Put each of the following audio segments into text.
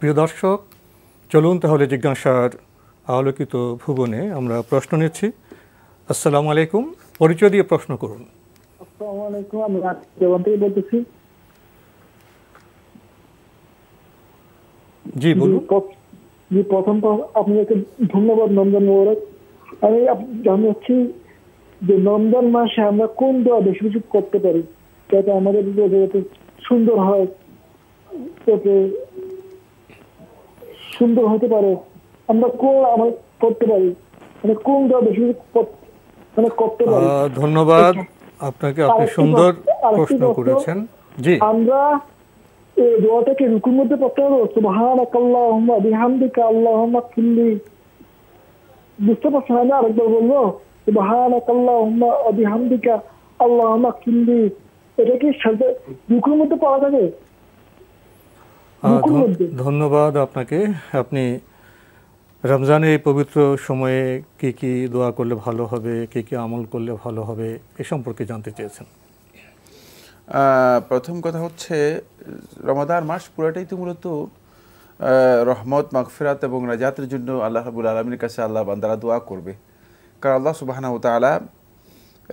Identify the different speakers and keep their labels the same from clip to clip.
Speaker 1: প্রিয় দর্শক, চলুন তাহলে জিজ্ঞাসার আলোকিত ভুবনে আমরা প্রশ্ন নিচ্ছি। আসসালামু আলাইকুম, পরিচয় দিয়ে প্রশ্ন করুন।
Speaker 2: আসসালামু আলাইকুম, আমি দেওয়ান থেকে বলতেছি।
Speaker 1: জি বলুন।
Speaker 2: প্রথম আপনাকে ধন্যবাদ, রমজান মোবারক। আমি জানতে চাচ্ছি যে রমজান মাসে আমরা কোন দোয়া বেশি বেশি করতে পারি যাতে আমাদের যাতে সুন্দর হয়, যাতে সুন্দর হতে পারে, আমরা কোন আমরা করতে পারি, মানে কোন দোয়া বেশি বেশি মানে করতে পারি।
Speaker 1: ধন্যবাদ আপনাকে, আপনি সুন্দর প্রশ্ন করেছেন। জি,
Speaker 2: আমরা এই দোয়াটাকে রুকুর মধ্যে পড়তে হবে, সুবহানাকাল্লাহুম্মা বিহামদিকা আল্লাহুম্মা কুল্লি। বুঝতে পারছেন? আমি আরেকবার বলবো, সুবহানাকাল্লাহুম্মা বিহামদিকা আল্লাহুম্মা কুল্লি। এটা কি রুকুর মধ্যে পড়া যাবে?
Speaker 1: ধন্যবাদ আপনাকে। আপনি রমজানের এই পবিত্র সময়ে কি কি দোয়া করলে ভালো হবে, কি কি আমল করলে ভালো হবে, এ সম্পর্কে জানতে চেয়েছেন।
Speaker 3: প্রথম কথা হচ্ছে, রমাদান মাস পুরোটাই তো মূলত রহমত, মাগফিরাত এবং নাজাতের জন্য আল্লাহ রাব্বুল আলামিনের কাছে আল্লাহ বান্দারা দোয়া করবে। কারণ আল্লাহ সুবহানাহু ওয়া তাআলা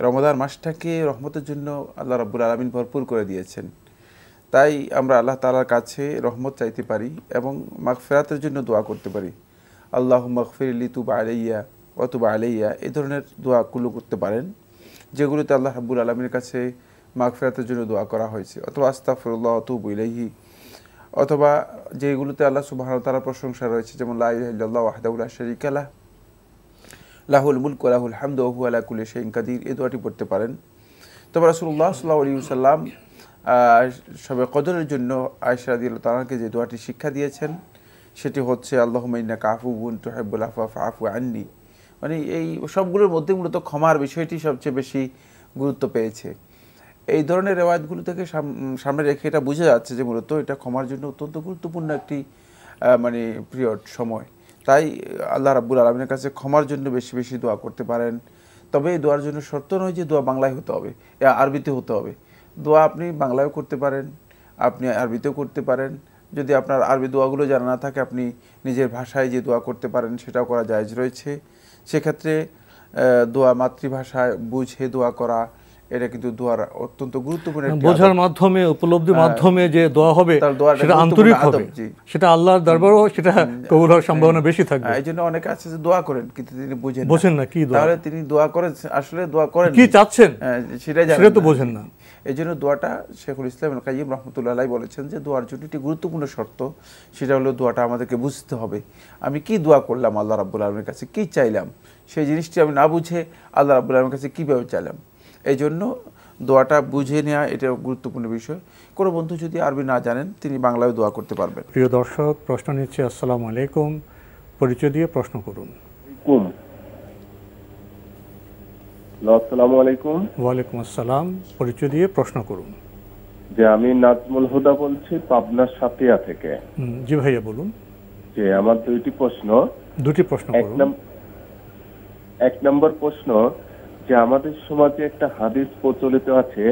Speaker 3: রমাদান মাসটাকে রহমতের জন্য আল্লাহ রাব্বুল আলামিন ভরপুর করে দিয়েছেন। তাই আমরা আল্লাহ তাআলার কাছে রহমত চাইতে পারি এবং মাগফিরাতের জন্য দোয়া করতে পারি। আল্লাহুম্মা গফিরলি, তুব আলাইয়া ওয়া তুব আলাইয়া, এই ধরনের দোয়াগুলো করতে পারেন, যেগুলোতে আল্লাহ রাব্বুল আলামিনের কাছে মাগফিরাতের জন্য দোয়া করা হয়েছে। অথবা আস্তাগফিরুল্লাহ ওয়া তুবু ইলাইহি, অথবা যেগুলোতে আল্লাহ সুবহানাহু ওয়া তাআলার প্রশংসা রয়েছে, যেমন লা ইলাহা ইল্লাল্লাহু ওয়াহদাহু লা শারীকা লাহ, লাহুল মুলকু ওয়া লাহুল হামদু ওয়া হুয়া আলা কুল্লি শাইইন কাদির, এই দোয়াটি পড়তে পারেন। তবে রাসূলুল্লাহ সাল্লাল্লাহু আলাইহি ওয়াসাল্লাম শবে কদরের জন্য আয়েশা রাদিয়াল্লাহু তাআলাকে যে দোয়াটি শিক্ষা দিয়েছেন সেটি হচ্ছে আল্লাহুম্মা ইন্নাকা আফুউন তুহিব্বুল আফওয়া ফাআফু আন্নি। মানে এই সবগুলোর মধ্যে মূলত ক্ষমার বিষয়টি সবচেয়ে বেশি গুরুত্ব পেয়েছে। এই ধরনের রেওয়ায়াতগুলো থেকে সামনে রেখে এটা বোঝা যাচ্ছে যে মূলত এটা ক্ষমার জন্য অত্যন্ত গুরুত্বপূর্ণ একটি মানে পিরিয়ড, সময়। তাই আল্লাহ রাব্বুল আলামিনের কাছে ক্ষমার জন্য বেশি বেশি দোয়া করতে পারেন। তবে এই দোয়ার জন্য শর্ত নয় যে দোয়া বাংলায় হতে হবে, আরবিতে হতে হবে। দোয়া আপনি বাংলায়ও করতে পারেন, আপনি আরবিতেও করতে পারেন। যদি আপনার আরবি দোয়াগুলো জানা না থাকে, আপনি নিজের ভাষায় যে দোয়া করতে পারেন সেটাও করা জায়েজ রয়েছে। সেক্ষেত্রে দোয়া মাতৃভাষায় বুঝে দোয়া করা, এটা কিন্তু দোয়ার অত্যন্ত গুরুত্বপূর্ণ একটা
Speaker 1: বোঝার মাধ্যমে, উপলব্ধির মাধ্যমে যে দোয়া হবে সেটা আন্তরিক হবে, সেটা আল্লাহর দরবারেও সেটা কবুল হওয়ার সম্ভাবনা বেশি থাকবে।
Speaker 3: এই জন্য অনেকে আছে যে দোয়া করেন কিন্তু তিনি
Speaker 1: বোঝেন না কি দোয়া,
Speaker 3: তাহলে তিনি দোয়া করেন আসলে দোয়া করেন
Speaker 1: কি চাচ্ছেন সেটা তো বোঝেন না।
Speaker 3: এই জন্য দোয়াটা শেখুল ইসলাম ইবনে কাইয়্যিম রাহমাতুল্লাহ আলাইহি বলেছেন যে দোয়ার জন্য একটি গুরুত্বপূর্ণ শর্ত, সেটা হলো দোয়াটা আমাদেরকে বুঝতে হবে। আমি কি দোয়া করলাম আল্লাহ রাব্বুল আলামিনের কাছে, কি চাইলাম, সেই জিনিসটি আমি না বুঝে আল্লাহ রাব্বুল আলামিনের কাছে কীভাবে চাইলাম। এই জন্য দোয়াটা বুঝে নেওয়া এটা গুরুত্বপূর্ণ বিষয়। কোনো বন্ধু যদি আরবি না জানেন তিনি বাংলায় দোয়া করতে পারবেন।
Speaker 1: প্রিয় দর্শক, প্রশ্ন নিচ্ছে। আসসালামু আলাইকুম, পরিচয় দিয়ে প্রশ্ন করুন।
Speaker 4: আসসালামু আলাইকুম।
Speaker 1: ওয়ালাইকুম আসসালাম, পরিচয় দিয়ে প্রশ্ন করুন।
Speaker 4: যে আমি নাজমুল হুদা বলছি, পাবনা সাতিয়া থেকে।
Speaker 1: জি ভাইয়া বলুন।
Speaker 4: যে আমার দুটি প্রশ্ন করুন। এক নম্বর প্রশ্ন, যে আমাদের সমাজে একটা হাদিস প্রচলিত আছে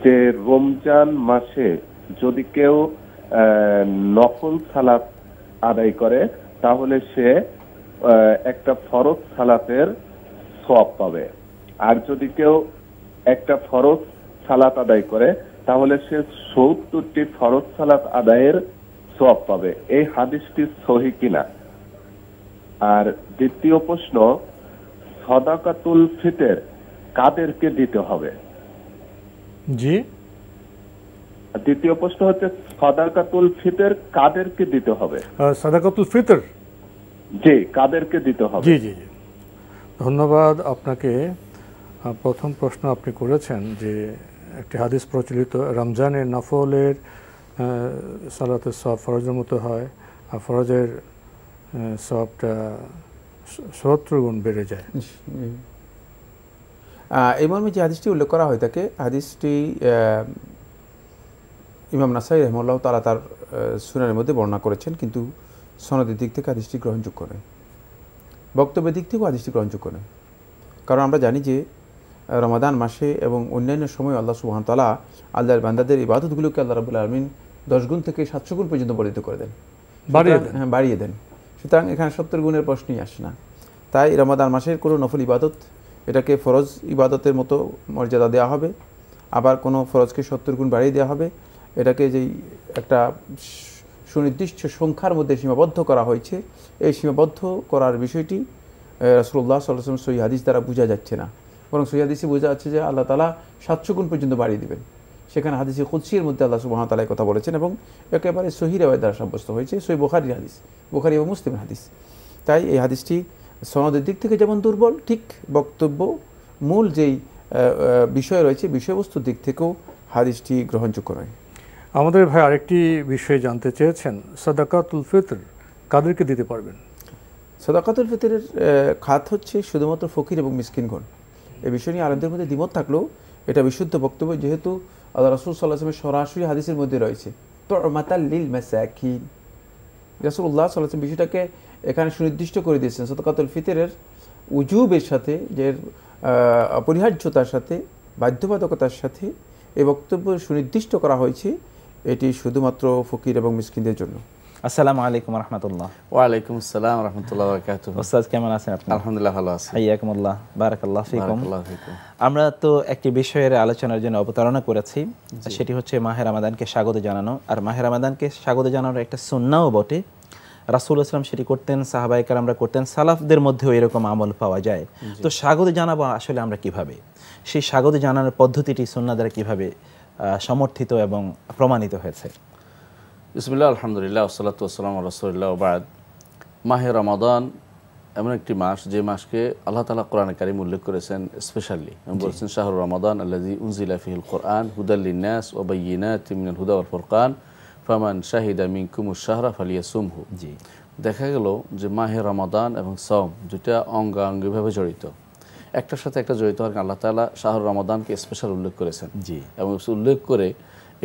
Speaker 4: যে রমজান মাসে যদি কেউ নফল সালাত আদায় করে তাহলে সে একটা ফরজ সালাতের সওয়াব পাবে, আর যদি কেউ একটা ফরজ সালাত আদায় করে তাহলে সে ৭০টি ফরজ সালাত আদায়ের সওয়াব পাবে। এই হাদিসটি সহিহ কিনা? আর দ্বিতীয় প্রশ্ন, সাদাকাতুল ফিতর কাদেরকে দিতে হবে?
Speaker 1: জি,
Speaker 4: দ্বিতীয় প্রশ্ন হচ্ছে সাদাকাতুল ফিতর কাদেরকে দিতে হবে?
Speaker 1: সাদাকাতুল ফিতর,
Speaker 4: জি, কাদেরকে দিতে হবে?
Speaker 1: জি জি জি, ধন্যবাদ আপনাকে। প্রথম প্রশ্ন আপনি করেছেন যে একটি হাদিস প্রচলিত, রমজানের নফলের সালাতের সওয়াব ফরজের মতো হয়, আর ফরজের সওয়াবটা ৭০ গুণ বেড়ে যায়।
Speaker 3: এই মর্মে যে হাদিসটি উল্লেখ করা হয় থাকে, হাদিসটি ইমাম নাসাই রাহিমাহুল্লাহ তাআলা তার সুনানের মধ্যে বর্ণনা করেছেন, কিন্তু সনদের দিক থেকে হাদিসটি গ্রহণযোগ্য নয়, বক্তব্যের দিক থেকেও হাদিসটি গ্রহণযোগ্য নয়। কারণ আমরা জানি যে রমাদান মাসে এবং অন্যান্য সময় আল্লাহ সুবহানাহু ওয়া তাআলা আল্লাহর বান্দাদের ইবাদতগুলোকে আল্লাহ রাব্বুল আলামিন 10 গুণ থেকে 700 গুণ পর্যন্ত বর্ধিত করে দেন। বাড়িয়ে দেন। সুতরাং এখানে 70 গুণের প্রশ্নই আসে না। তাই রমাদান মাসের কোনো নফল ইবাদত এটাকে ফরজ ইবাদতের মতো মর্যাদা দেওয়া হবে, আবার কোনো ফরজকে 70 গুণ বাড়িয়ে দেওয়া হবে। এটাকে যেই একটা সুনির্দিষ্ট সংখ্যার মধ্যে সীমাবদ্ধ করা হয়েছে, এই সীমাবদ্ধ করার বিষয়টি রাসূলুল্লাহ সাল্লাল্লাহু আলাইহি ওয়াসাল্লাম সহিহ হাদিস দ্বারা বোঝা যাচ্ছে না, বরং সহিহ হাদিসে বোঝা যাচ্ছে যে আল্লাহ তাআলা 700 গুণ পর্যন্ত বাড়িয়ে দিবেন। সেখানে হাদিসে কুদসির মধ্যে আল্লাহ সুবহানাহু ওয়া তাআলা কথা বলেছেন এবং একেবারে সহিহ রিওয়ায়াত দ্বারা সাব্যস্ত হয়েছে, সহিহ বুখারীর হাদিস, বুখারী এবং মুসলিমের হাদিস। তাই এই হাদিসটি সনদের দিক থেকে যেমন দুর্বল, ঠিক বক্তব্য মূল যেই বিষয় রয়েছে বিষয়বস্তুর দিক থেকেও হাদিসটি গ্রহণযোগ্য নয়।
Speaker 1: আমাদের ভাই আরেকটি বিষয় জানতে চেয়েছেন, সাদাকাতুল ফিতর কাদেরকে দিতে পারবেন?
Speaker 3: সাদাকাতুল ফিতরের খাত হচ্ছে শুধুমাত্র ফকির এবং মিসকিনগণ। এই বিষয় নিয়ে আলেমদের মধ্যে দ্বিমত থাকলেও এটা বিশুদ্ধ বক্তব্য, যেহেতু আল্লাহ রাসূল সাল্লাল্লাহু আলাইহি ওয়াসাল্লামের সরাসরি হাদিসের মধ্যে রয়েছে তু'মাতাল লিল মাসাকিন। রাসূলুল্লাহ সাল্লাল্লাহু আলাইহি ওয়াসাল্লাম বিষয়টাকে এখানে সুনির্দিষ্ট করে দিয়েছেন সাদাকাতুল ফিতরের উজুবের সাথে, যে অপরিহার্যতার সাথে, বাধ্যবাধকতার সাথে এই বক্তব্য সুনির্দিষ্ট করা হয়েছে, এটি শুধুমাত্র ফকির এবং মিসকিনদের জন্য।
Speaker 5: আসসালামু আলাইকুম রাহমাতুল্লাহ।
Speaker 6: ওয়ালাইকুম আসসালাম ওয়া রাহমাতুল্লাহি ওয়া বারাকাতুহু।
Speaker 5: ওস্তাদ কেমন আছেন আপনি?
Speaker 6: আলহামদুলিল্লাহ ভালো আছি।
Speaker 5: হাইয়াকুমুল্লাহ, বারাকাল্লাহু ফিকুম।
Speaker 6: বারাকাল্লাহু ফিকুম।
Speaker 5: আমরা তো একটি বিষয়ের আলোচনার জন্য অবতারণা করেছি, সেটি হচ্ছে মাহে রমাদানকে স্বাগত জানানো। আর মাহে রমাদানকে স্বাগত জানানোর একটা সুন্নাহও বটে। রাসূল ইসলাম সেটি করতেন, সাহাবায়ে কেরামরা করতেন, সালাফদের মধ্যেও এরকম আমল পাওয়া যায়। তো স্বাগত জানাবো আসলে আমরা কিভাবে, সেই স্বাগত জানানোর পদ্ধতিটি সুন্নাহ দ্বারা কিভাবে সমর্থিত এবং প্রমাণিত হয়েছে?
Speaker 6: বিসমিল্লাহ, আলহামদুলিল্লাহ, ওয়াসসালাতু ওয়াসসালামু আলা রাসূলিল্লাহ ওয়া বাদ। মাহে রমাদান এমন একটি মাস যে মাসকে আল্লাহ তাআলা কোরআনে কারীম উল্লেখ করেছেন স্পেশালি, এবং বলেছেন শাহরু রমাদান আল্লাযী উনজিলা ফিহিল কুরআন হুদাল লিন-নাস ওয়া বায়্যিনাতিম মিনাল হুদা ওয়াল ফুরকান ফামান শাহিদা মিনকুমুশ শাহরা ফালিয়াসুমহু।
Speaker 5: জি, দেখা
Speaker 6: গেল যে মাহে রমাদান এবং সওম দুইটা অঙ্গাঙ্গিভাবে জড়িত, একটার সাথে একটা জড়িত হওয়ার আল্লাহ তাআলা শাহরু রমাদানকে স্পেশাল উল্লেখ করেছেন।
Speaker 5: জি,
Speaker 6: এবং উল্লেখ করে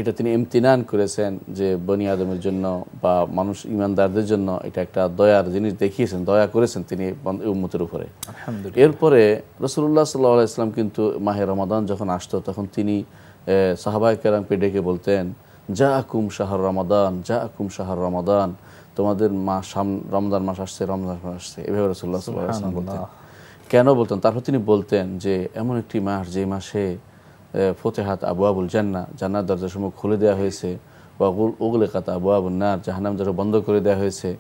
Speaker 6: এটা তিনি ইমতিনান করেছেন যে বনি আদমের জন্য বা মানুষ ইমানদারদের জন্য এটা একটা দয়ার জিনিস দেখিয়েছেন, দয়া করেছেন তিনি উম্মতের উপরে। এরপরে রাসূলুল্লাহ সাল্লাল্লাহু আলাইহি ওয়াসাল্লাম কিন্তু মাহে রমাদান যখন আসতো তখন তিনি সাহাবায়ে কেরামকে ডেকে বলতেন, জাআকুম শাহরু রমাদান, জাআকুম শাহরু রমাদান, তোমাদের মাস রমজান মাস আসছে, রমজান মাস আসছে, এভাবে রাসূলুল্লাহ সাল্লাল্লাহু আলাইহি ওয়াসাল্লাম বলতেন। কেন বলতেন? তারপর তিনি বলতেন যে এমন একটি মাস যে মাসে ফতেহাত আবওয়াবুল জান্নাহ, জান্নাত দরজাসমূহ খুলে দেওয়া হয়েছে, ওয়া উগলিকাত আবওয়াবুন নার, জাহান্নাম দরজা বন্ধ করে দেওয়া হয়েছে,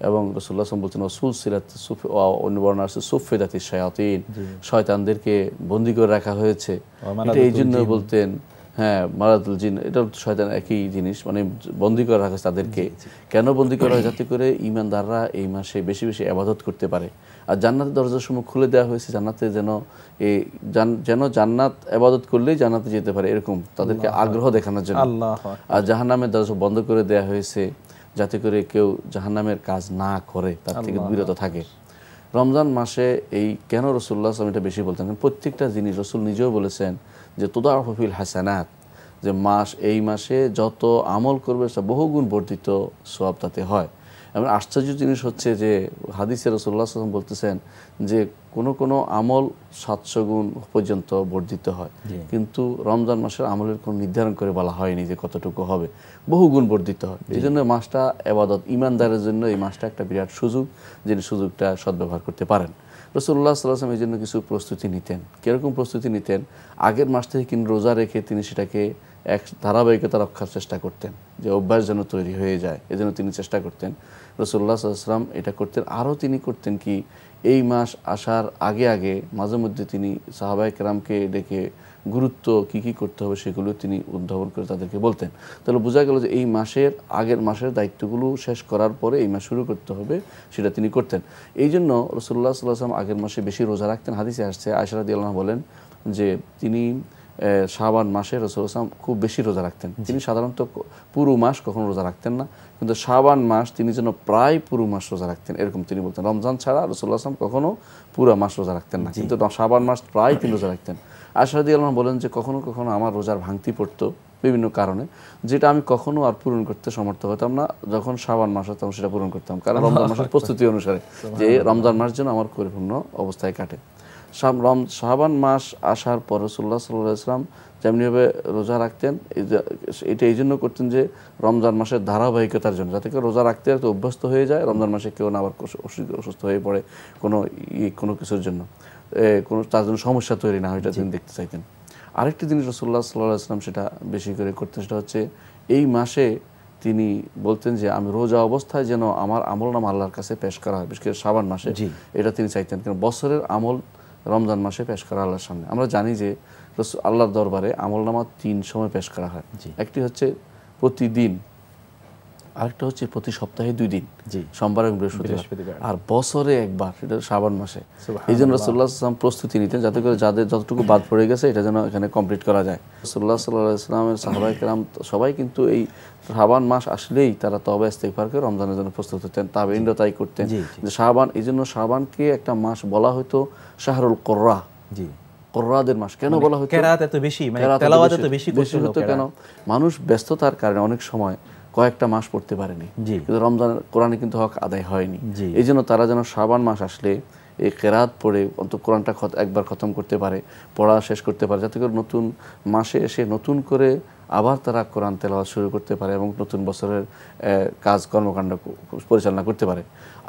Speaker 6: এবং রাসূলুল্লাহ সাল্লাল্লাহু আলাইহি ওয়াসাল্লাম বলতেন সুলসিলাত অন্য বর্ণনা আছে সুফিদাতিশ শায়াতিন, শয়তানদেরকে বন্দী করে রাখা হয়েছে। এটা এই জন্য বলতেন, হ্যাঁ, মারাদুল জিন, এটা শয়তান একই জিনিস, মানে বন্দী করে রাখা তাদেরকে। কেন বন্দী করা হয়? যাতে করে ঈমানদাররা এই মাসে বেশি বেশি ইবাদত করতে পারে। আর জান্নাতের দরজাসমূহ খুলে দেওয়া হয়েছে, জান্নাতে যেন জান্নাত ইবাদত করলেই জান্নাতে যেতে পারে, এরকম তাদেরকে আগ্রহ দেখানোর জন্য। আর জাহান্নামের দরজা বন্ধ করে দেওয়া হয়েছে যাতে করে কেউ জাহান্নামের কাজ না করে, তার থেকে বিরত থাকে। রমজান মাসে এই কেন রাসূলুল্লাহ সাল্লাল্লাহু আলাইহি ওয়াসাল্লাম এটা বেশি বলতেন? প্রত্যেকটা জিনিস রাসূল নিজেও বলেছেন যে তুদাফু ফিল হাসানাত, যে এই মাসে যত আমল করবে তা বহুগুণ বর্ধিত সওয়াব তাতে হয়। এবং আশ্চর্য জিনিস হচ্ছে যে হাদিসে রাসূলুল্লাহ সাল্লাল্লাহু আলাইহি ওয়াসাল্লাম বলতেছেন যে কোনো আমল 700 গুণ পর্যন্ত বর্ধিত হয়, কিন্তু রমজান মাসের আমলের কোনো নির্ধারণ করে বলা হয়নি যে কতটুকু হবে, বহুগুণ বর্ধিত হয়। এই জন্য মাসটা ইবাদত, ঈমানদারের জন্য এই মাসটা একটা বিরাট সুযোগ, যিনি সুযোগটা সদ্ব্যবহার করতে পারেন। রাসূলুল্লাহ সাল্লাল্লাহু আলাইহি ওয়াসাল্লাম এই জন্য কিছু প্রস্তুতি নিতেন। কীরকম প্রস্তুতি নিতেন? আগের মাস থেকে কিন্তু রোজা রেখে তিনি সেটাকে এক ধারাবাহিকতা রক্ষার চেষ্টা করতেন, যে অভ্যাস যেন তৈরি হয়ে যায়, এজন্য তিনি চেষ্টা করতেন। রাসূলুল্লাহ সাল্লাল্লাহু আলাইহি ওয়াসাল্লাম এটা করতেন। আরও তিনি করতেন কি, এই মাস আসার আগে আগে মাঝে মধ্যে তিনি সাহাবায়ে কেরামকে ডেকে গুরুত্ব কী কী করতে হবে সেগুলো তিনি উদ্ভাবন করে তাদেরকে বলতেন। তাহলে বোঝা গেল যে এই মাসের আগের মাসের দায়িত্বগুলো শেষ করার পরে এই মাস শুরু করতে হবে, সেটা তিনি করতেন। এই জন্য রাসূলুল্লাহ সাল্লাল্লাহু আলাইহি ওয়াসাল্লাম আগের মাসে বেশি রোজা রাখতেন। হাদিসে আসছে, আয়েশা রাদিয়াল্লাহু আনহা বলেন যে তিনি শাবান মাসে রাসূলুল্লাহ সাল্লাল্লাহু আলাইহি ওয়াসাল্লাম খুব বেশি রোজা রাখতেন। তিনি সাধারণত পুরো মাস কখনো রোজা রাখতেন না, কিন্তু শাবান মাস তিনি যেন প্রায় পুরো মাস রোজা রাখতেন, এরকম তিনি বলতেন। রমজান ছাড়া রাসূলুল্লাহ সাল্লাল্লাহু আলাইহি ওয়াসাল্লাম কখনো পুরো মাস রোজা রাখতেন না, কিন্তু শাবান মাস প্রায় তিনি রোজা রাখতেন। আয়েশা রাদিয়াল্লাহু আনহা বলেন যে কখনো কখনো আমার রোজার ভাঙতি পড়তো বিভিন্ন কারণে, যেটা আমি কখনো আর পূরণ করতে সমর্থ হতাম না। যখন শাবান মাস হতাম সেটা পূরণ করতাম, কারণ রমজান মাসের প্রস্তুতি অনুসারে, যে রমজান মাস যেন আমার পরিপূর্ণ অবস্থায় কাটে। শাবান মাস আসার পর রাসূলুল্লাহ সাল্লাল্লাহু আলাইহি ওয়াসাল্লাম যেমনিভাবে রোজা রাখতেন, এটা এই জন্য করতেন যে রমজান মাসের ধারাবাহিকতার জন্য, যাতে করে রোজা রাখতে রাখতে অভ্যস্ত হয়ে যায়, রমজান মাসে কেউ না আবার অসুস্থ হয়ে পড়ে কোনো কিছুর জন্য, কোনো তার জন্য সমস্যা তৈরি না হয়, এটা তিনি দেখতে চাইতেন। আরেকটি জিনিস রাসূলুল্লাহ সাল্লাল্লাহু আলাইহি ওয়াসাল্লাম সেটা বেশি করে করতেন, সেটা হচ্ছে এই মাসে তিনি বলতেন যে আমি রোজা অবস্থায় যেন আমার আমলনামা আল্লাহর কাছে পেশ করা হয়, বিশেষ করে শাবান মাসে, এটা তিনি চাইতেন। কারণ বছরের আমল রমজান মাসে পেশ করা আল্লাহর সামনে। আমরা জানি যে আল্লাহর দরবারে আমলনামা 3 সময় পেশ করা হয়। একটি হচ্ছে প্রতিদিন, আরেকটা হচ্ছে প্রতি সপ্তাহে 2 দিন, সোমবার এবং বৃহস্পতিবার, আর বছরে একবার, সেটা শাবান মাসে। এই জন্য রাসূলুল্লাহ সাল্লাল্লাহু আলাইহি ওয়াসাল্লাম প্রস্তুতি নিতেন যাতে করে যাদের যতটুকু বাদ পড়ে গেছে এটা যেন এখানে কমপ্লিট করা যায়। রাসূলুল্লাহ সাল্লাল্লাহু আলাইহি ওয়াসাল্লামের সাহাবায়ে কেরাম সবাই কিন্তু এই শাবান মাস আসলেই তারা তওবা ইস্তেগফার করে রমজানের জন্য প্রস্তুত হতেন, তাবেঈনরা তাই করতেন। যে শাবান, এই জন্য শাবানকে একটা মাস বলা হতো শাহরুল কুররা, কুররাদের মাস। কেন বলা হতো?
Speaker 5: কেরাত এত বেশি, মানে তেলাওয়াত এত বেশি
Speaker 6: হতো কেন? মানুষ ব্যস্ততার কারণে অনেক সময় কয়েকটা মাস পড়তে পারেনি, কিন্তু রমজানের কোরআনে কিন্তু হক আদায় হয়নি। এই জন্য তারা যেন শাবান মাস আসলে এই কেরাত পড়ে অন্তত কোরআনটা একবার খতম করতে পারে, পড়া শেষ করতে পারে, যাতে করে নতুন মাসে এসে নতুন করে আবার তারা কোরআন তেলাওয়াত শুরু করতে পারে এবং নতুন বছরের কাজ কর্মকাণ্ড পরিচালনা করতে পারে।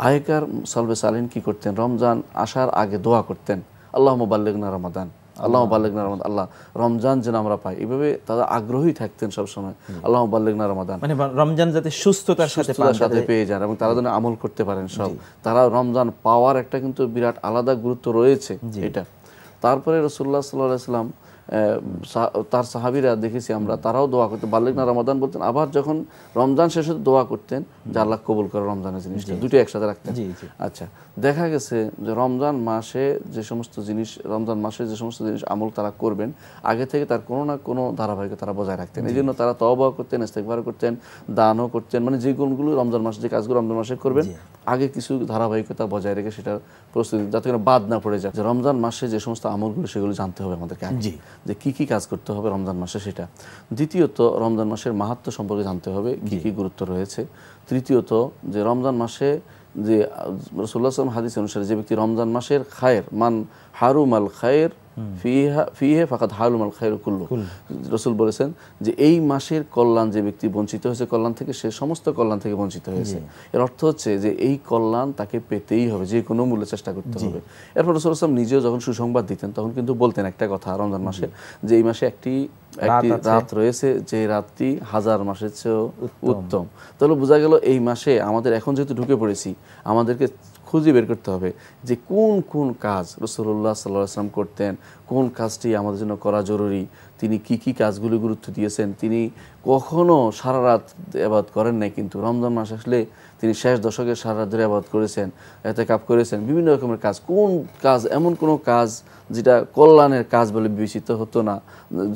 Speaker 6: আগেকার সালবে সালিন কি করতেন? রমজান আসার আগে দোয়া করতেন, আল্লাহুম্মা বাল্লিগনা রমাদান, আল্লাহুম্মা বাল্লিগনা রমাদান, আল্লাহ রমজান যেন আমরা পাই। এইভাবে তারা আগ্রহী থাকতেন সবসময়, আল্লাহুম্মা বাল্লিগনা রমাদান,
Speaker 5: মানে রমজান যাতে সুস্থতার সাথে
Speaker 6: পেয়ে যান এবং তারা যেন আমল করতে পারেন সব। তারা রমজান পাওয়ার একটা কিন্তু বিরাট আলাদা গুরুত্ব রয়েছে এটা। তারপরে রাসূলুল্লাহ সাল্লাল্লাহু আলাইহি ওয়াসাল্লাম তার সাহাবীরা দেখেছি আমরা, তারাও দোয়া করতেন, বাল্লিগনা রমাদান বলতেন, আবার যখন রমজান শেষ হতো দোয়া করতেন যে আল্লাহ কবুল করে রমজানের জিনিসটা, দুটো একসাথে রাখতেন। আচ্ছা, দেখা গেছে যে রমজান মাসে যে সমস্ত জিনিস আমল তারা করবেন, আগে থেকে তার কোনো না কোনো ধারাবাহিকতা তারা বজায় রাখতেন। এই জন্য তারা তওবা করতেন, ইস্তেগফার করতেন, দানও করতেন, মানে যে গুণগুলো রমজান মাসে, যে কাজগুলো রমজান মাসে করবেন আগে কিছু ধারাবাহিকতা বজায় রেখে সেটার প্রস্তুতি, যাতে করে বাদ না পড়ে যায়। যে রমজান মাসে যে সমস্ত আমলগুলো সেগুলো জানতে হবে আমাদেরকে, যে কি কি কাজ করতে হবে রমজান মাসে সেটা। দ্বিতীয়ত, রমজান মাসের মাহাত্ম্য সম্পর্কে জানতে হবে, কি কি গুরুত্ব রয়েছে। তৃতীয়ত, যে রমজান মাসে যে রাসূলুল্লাহ সাল্লাল্লাহু আলাইহি ওয়াসাল্লাম হাদিস অনুসারে যে ব্যক্তি রমজান মাসের খায়ের, মান হারুমাল খায়ের ফিহে ফাকাদ হারুমাল খায়রু কুল্লু, রাসূল বলেছেন যে এই মাসের কল্যাণ যে ব্যক্তি বঞ্চিত হয়েছে কল্যাণ থেকে, সে সমস্ত কল্যাণ থেকে বঞ্চিত হয়েছে। এর অর্থ হচ্ছে যে এই কল্যাণ তাকে পেতেই হবে, যে কোনো মূল্যে চেষ্টা করতে হবে। এরপর রাসূল সাল্লাল্লাহু আলাইহি ওয়াসাল্লাম নিজেও যখন সুসংবাদ দিতেন তখন কিন্তু বলতেন একটা কথা রমজান মাসে, যে এই মাসে একটি রাত রয়েছে যে রাতটি 1000 মাসের চেয়েও উত্তম। তাহলে বোঝা গেল এই মাসে আমাদের এখন যেহেতু ঢুকে পড়েছি, আমাদেরকে খুঁজে বের করতে হবে যে কোন কোন কাজ রাসূলুল্লাহ সাল্লাল্লাহু আলাইহি ওয়াসাল্লাম করতেন, কোন কাজটি আমাদের জন্য করা জরুরি, তিনি কি কি কাজগুলো গুরুত্ব দিয়েছেন। তিনি কখনো সারা রাত ইবাদত করেন নাই, কিন্তু রমজান মাস আসলে তিনি শেষ দশকে সারা রাত ধরে ইবাদত করেছেন, ইতিকাফ করেছেন, বিভিন্ন রকমের কাজ। কোন কাজ, এমন কোনো কাজ যেটা কল্যাণের কাজ বলে বিবেচিত হতো না,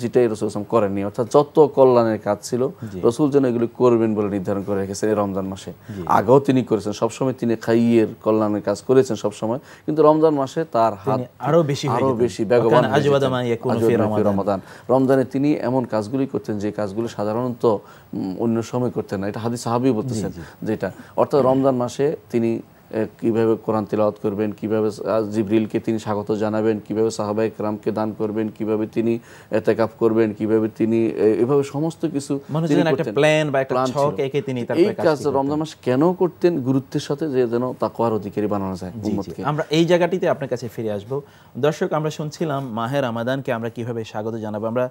Speaker 6: যেটাই রাসূল সাল্লাল্লাহু আলাইহি ওয়াসাল্লাম করেননি। অর্থাৎ যত কল্যাণের কাজ ছিল রাসূল যেন এগুলো করবেন বলে নির্ধারণ করে রেখেছেন এই রমজান মাসে। আগেও তিনি করেছেন, সবসময় তিনি খাইয়ের কল্যাণের কাজ করেছেন সবসময়, কিন্তু রমজান মাসে তার হাত আরো বেশি বেগবান রমাদান। রমজানে তিনি এমন কাজগুলি করতেন যে কাজগুলো সাধারণত অন্য সময় করতেন না। এটা হাদিস সাহাবী বলতেছেন যেটা, অর্থাৎ রমজান মাসে তিনি কিভাবে কোরআন তিলাওয়াত করবেন, কিভাবে জিবরিলকে তিনি স্বাগত জানাবেন, কিভাবে সাহাবায়ে কেরামকে দান করবেন, কিভাবে তিনি ইতিকাফ করবেন, কিভাবে তিনি এভাবে সমস্ত কিছু এই কাজ রমজান মাসে কেন করতেন গুরুত্বের সাথে, যে যেন তাকওয়ার অধিকারী বানানো যায় উম্মতকে।
Speaker 5: আমরা এই জায়গাটিতে আপনার কাছে ফিরে আসব। দর্শক, আমরা শুনছিলাম মাহে রমাদানকে আমরা কিভাবে স্বাগত জানাবো। আমরা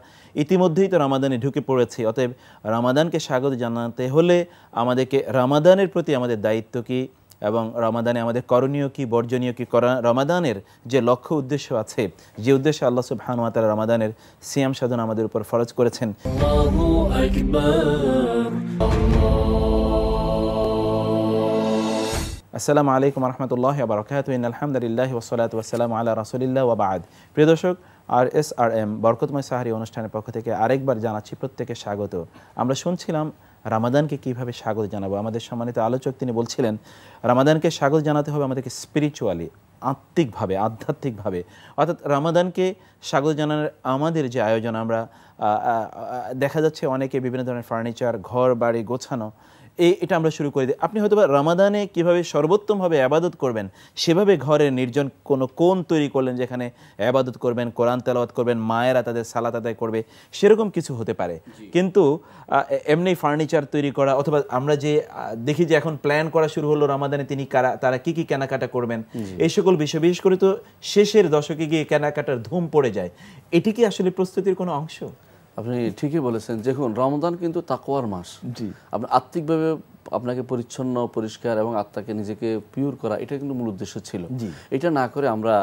Speaker 5: ইতিমধ্যেই তো রমাদানে ঢুকে পড়েছি, অতএব রমাদানকে স্বাগত জানাতে হলে আমাদেরকে রমাদানের প্রতি আমাদের দায়িত্ব কি এবং রমাদানে আমাদের করণীয় কি, বর্জনীয় কি, রমাদানের যে লক্ষ্য উদ্দেশ্য আছে, যে উদ্দেশ্যে আল্লাহ সুবহানাহু ওয়া তাআলা রমাদানের সিয়াম সাধনা আমাদের উপর ফরজ করেছেন। আসসালামু আলাইকুম ওয়া রাহমাতুল্লাহি ওয়া বারাকাতুহু। ইন্নাল হামদুলিল্লাহি ওয়াস সালাতু ওয়াস সালামু আলা রাসূলিল্লাহ ওয়া বা'দ। প্রিয় দর্শক, RSRM বরকতময় সাহারি অনুষ্ঠানের পক্ষ থেকে আরেকবার জানাচ্ছি প্রত্যেককে স্বাগত। আমরা শুনছিলাম রামাদানকে কিভাবে স্বাগত জানাবো। আমাদের সম্মানিত আলোচক তিনি বলছিলেন রামাদানকে স্বাগত জানাতে হবে আমাদেরকে স্পিরিচুয়ালি, আত্মিকভাবে, আধ্যাত্মিকভাবে। অর্থাৎ রামাদানকে স্বাগত জানানোর আমাদের যে আয়োজন, আমরা দেখা যাচ্ছে অনেকে বিভিন্ন ধরনের ফার্নিচার, ঘর বাড়ি গোছানো, এটা আমরা শুরু করে দিই। আপনি হয়তো রমাদানে কিভাবে সর্বোত্তমভাবে আবাদত করবেন সেভাবে ঘরের নির্জন কোনো কোণ তৈরি করলেন যেখানে আবাদত করবেন, কোরআন তেলাওয়াত করবেন, মায়েরা তাদের সালাত আদায় করবে, সেরকম কিছু হতে পারে। কিন্তু এমনি ফার্নিচার তৈরি করা অথবা আমরা যে দেখি যে এখন প্ল্যান করা শুরু হলো রমাদানে তারা কি কি কেনাকাটা করবেন, এই সকল বিষয় বিশেষ করে তো শেষের দশকে গিয়ে কেনাকাটার ধুম পড়ে যায়। এটি কি আসলে প্রস্তুতির কোনো অংশ?
Speaker 6: আপনি ঠিকই বলেছেন। দেখুন, রমজান কিন্তু তাকওয়ার মাস। আপনি আত্মিকভাবে আপনাকে পরিচ্ছন্ন, পরিষ্কার এবং আত্মাকে নিজেকে পিওর করা, এটা কিন্তু মূল উদ্দেশ্য ছিল। এটা না করে আমরা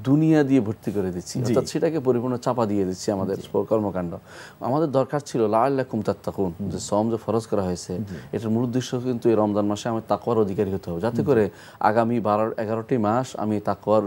Speaker 6: দুনিয়া দিয়ে ভর্তি করে দিচ্ছি, অর্থাৎ সেটাকে পরিপূর্ণ চাপা দিয়ে দিচ্ছি আমাদের কর্মকাণ্ড। আমাদের দরকার ছিল লাআল্লাকুম তাত্তাকুন, যে সওম যে ফরজ করা হয়েছে, এটার মূল উদ্দেশ্য কিন্তু এই রমজান মাসে আমি তাকওয়ার অধিকারী হতে হবে, যাতে করে আগামী 12-11টি মাস আমি তাকওয়ার